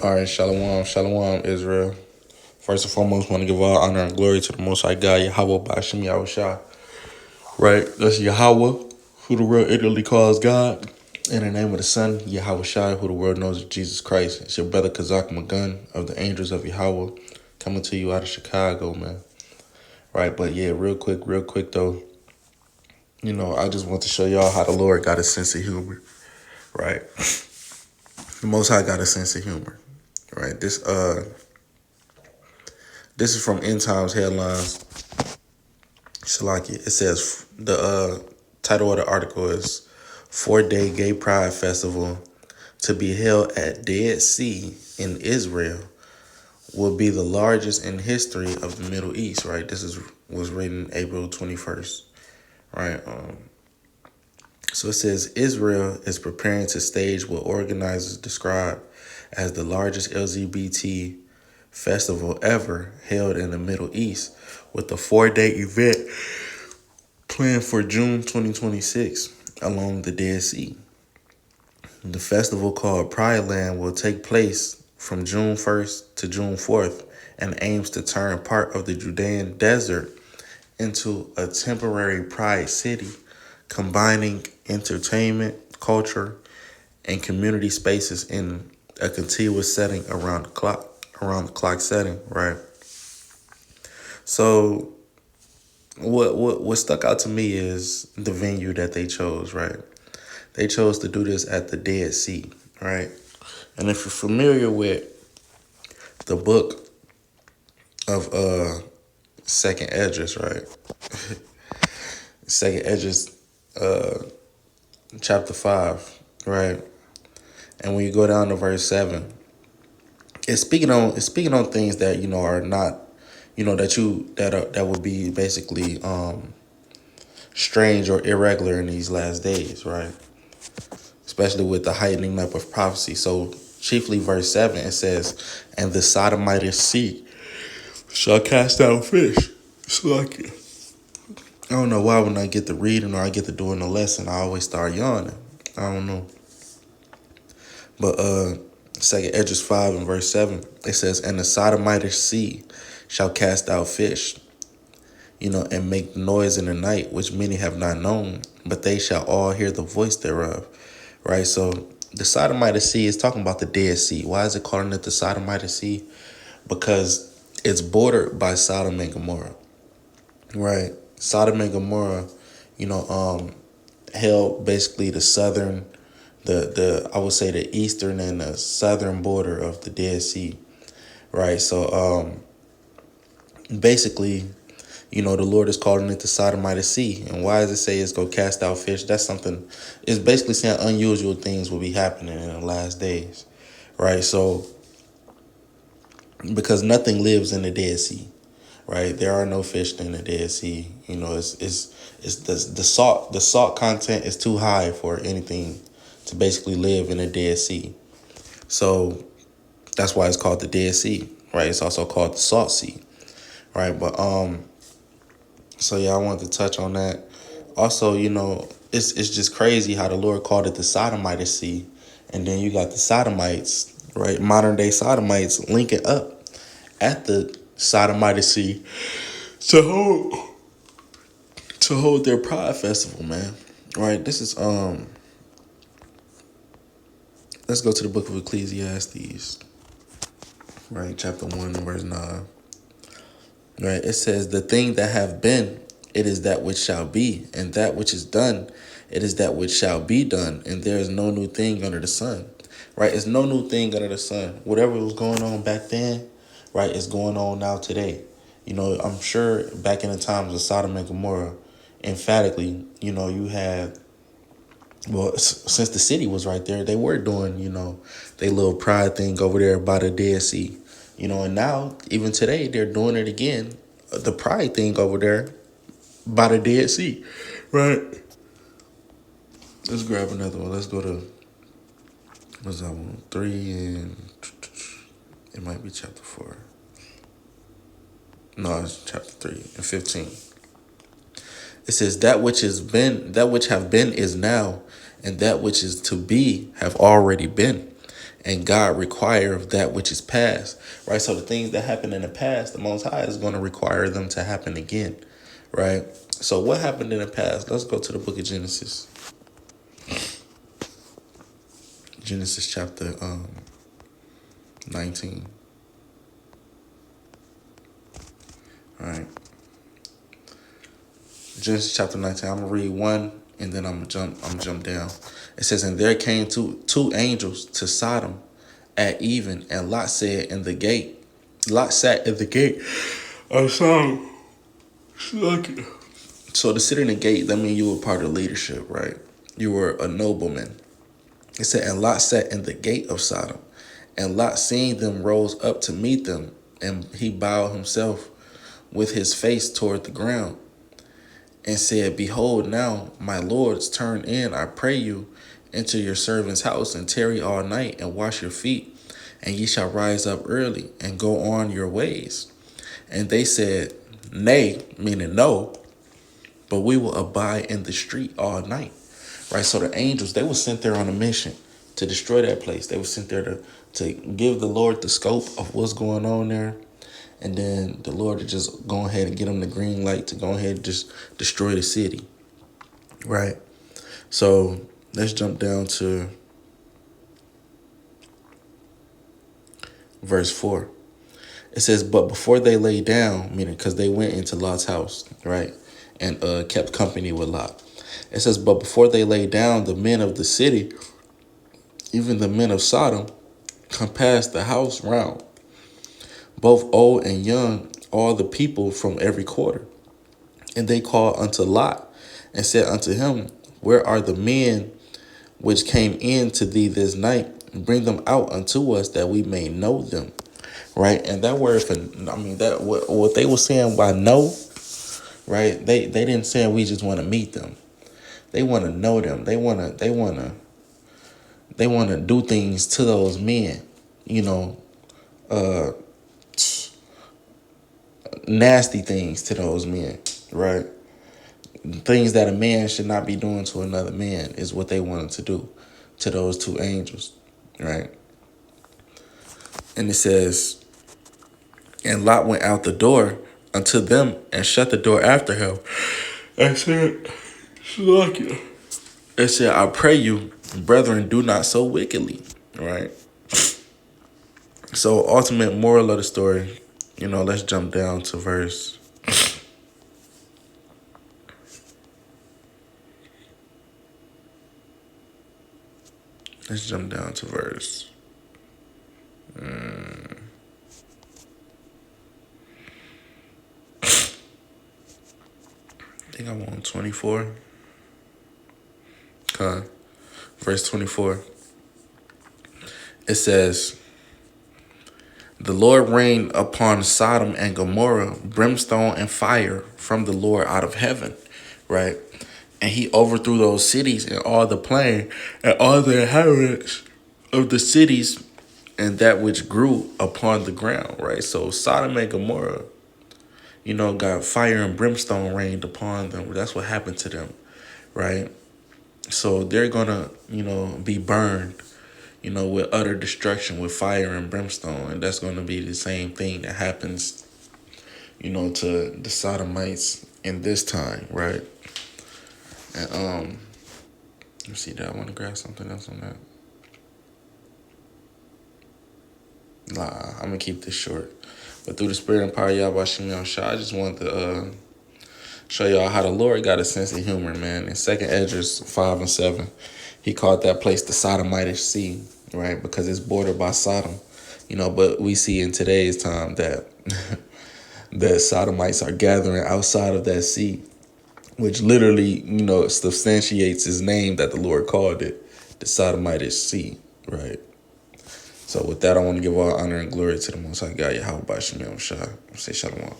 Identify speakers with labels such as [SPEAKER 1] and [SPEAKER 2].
[SPEAKER 1] All right, shalom, shalom, Israel. First and foremost, want to give all honor and glory to the Most High God, Yahweh Bashim Yahushua. Right, that's Yahweh, who the world Italy calls God. In the name of the Son, Yahweh Shai, who the world knows as Jesus Christ. It's your brother Kazak Magun of the Angels of Yahweh, coming to you out of Chicago, man. Right, but yeah, real quick though. I just want to show y'all how the Lord got a sense of humor. Right, the Most High got a sense of humor. Right, this is from End Times Headlines. Shalaki. It says the title of the article is 4-Day Gay Pride Festival to be held at Dead Sea in Israel will be the largest in history of the Middle East. Right. Was written April 21st. Right. So it says Israel is preparing to stage what organizers describe as the largest LGBT festival ever held in the Middle East, with a 4-day event planned for June 2026 along the Dead Sea. The festival, called Pride Land, will take place from June 1st to June 4th and aims to turn part of the Judean desert into a temporary pride city, combining entertainment, culture, and community spaces in a continuous setting around the clock setting, right? So what stuck out to me is the venue that they chose, right? They chose to do this at the Dead Sea, right? And if you're familiar with the book of Second Esdras, right? Second Esdras, chapter 5, right? And when you go down to verse 7, it's speaking on things that are not, that would be basically strange or irregular in these last days, right? Especially with the heightening up of prophecy. So chiefly verse 7, it says, and the Sodomite sea shall cast out fish. It's like, I don't know why when I get to reading or I get to doing a lesson, I always start yawning. I don't know. But Second Esdras 5 and verse 7, it says, and the Sodomite sea shall cast out fish, and make noise in the night, which many have not known, but they shall all hear the voice thereof. Right? So the Sodomite Sea is talking about the Dead Sea. Why is it calling it the Sodomite Sea? Because it's bordered by Sodom and Gomorrah. Right? Sodom and Gomorrah, held basically the southern, the I would say the eastern and the southern border of the Dead Sea. Right? So basically, the Lord is calling it the Sodomite Sea. And why does it say it's going to cast out fish? That's something, it's basically saying unusual things will be happening in the last days. Right? So, because nothing lives in the Dead Sea. Right? There are no fish in the Dead Sea. It's the salt content is too high for anything to basically live in the Dead Sea. So, that's why it's called the Dead Sea. Right? It's also called the Salt Sea. Right? But, so yeah, I wanted to touch on that. Also, it's just crazy how the Lord called it the Sodomite Sea, and then you got the Sodomites, right? Modern day Sodomites linking up at the Sodomite Sea to hold their Pride Festival, man. Right? This is let's go to the book of Ecclesiastes, right? Chapter 1 and verse 9. Right? It says, the thing that have been, it is that which shall be, and that which is done, it is that which shall be done, and there is no new thing under the sun. Right? It's no new thing under the sun. Whatever was going on back then, right, is going on now today. I'm sure back in the times of Sodom and Gomorrah, emphatically, you had, well, since the city was right there, they were doing, they little pride thing over there by the Dead Sea. And now, even today, they're doing it again. The pride thing over there by the Dead Sea. Right? Let's grab another one. Let's go to, what's that one? 3 and, it might be chapter 4. No, it's chapter 3 and 15. It says, that which have been is now, and that which is to be have already been. and God require of that which is past, right? So the things that happened in the past, the Most High is going to require them to happen again, right? So what happened in the past? Let's go to the book of Genesis. Genesis chapter 19. All right. Genesis chapter 19. I'm gonna read one and then I'm gonna jump down. It says, and there came two angels to Sodom at even, and Lot said in the gate. Lot sat at the gate of Sodom. So to sit in the gate, that means you were part of leadership, right? You were a nobleman. It said, and Lot sat in the gate of Sodom. And Lot, seeing them, rose up to meet them, and he bowed himself with his face toward the ground, and said, behold, now, my lords, turn in, I pray you, into your servant's house, and tarry all night, and wash your feet, and ye shall rise up early, and go on your ways. And they said, nay, meaning no, but we will abide in the street all night. Right? So the angels, they were sent there on a mission to destroy that place. They were sent there to give the Lord the scope of what's going on there. And then the Lord to just go ahead and get them the green light to go ahead and just destroy the city. Right? So let's jump down to verse 4. It says, but before they lay down, meaning because they went into Lot's house, right? And kept company with Lot. It says, but before they lay down, the men of the city, even the men of Sodom, compassed the house round, both old and young, all the people from every quarter. And they called unto Lot and said unto him, where are the men which came in to thee this night? Bring them out unto us that we may know them. Right? And that word for, that what they were saying by know, right? They didn't say we just want to meet them. They want to know them. They want to do things to those men, nasty things to those men, right? Things that a man should not be doing to another man is what they wanted to do to those two angels, right? And it says, and Lot went out the door unto them and shut the door after him and said, Slakia. It said, I pray you, brethren, do not so wickedly, right? So ultimate moral of the story, let's jump down to verse. Let's jump down to verse. I think I'm on 24. Verse 24. It says, the Lord rained upon Sodom and Gomorrah brimstone and fire from the Lord out of heaven, right? And he overthrew those cities and all the plain and all the inhabitants of the cities and that which grew upon the ground, right? So Sodom and Gomorrah, got fire and brimstone rained upon them. That's what happened to them, right? So they're gonna, be burned, with utter destruction, with fire and brimstone. And that's gonna be the same thing that happens, to the Sodomites in this time, right? And let me see, did I want to grab something else on that? Nah, I'm gonna keep this short. But through the spirit and power of Yahweh Shem Shah, I just wanted to show y'all how the Lord got a sense of humor, man. In 2nd Esdras 5 and 7, he called that place the Sodomitish Sea, right? Because it's bordered by Sodom. But we see in today's time that the Sodomites are gathering outside of that sea, which literally, substantiates his name that the Lord called it, the Sodomitish Sea, right? So with that, I want to give all honor and glory to the Most High God, Yahweh Shem Shah. Say shalom.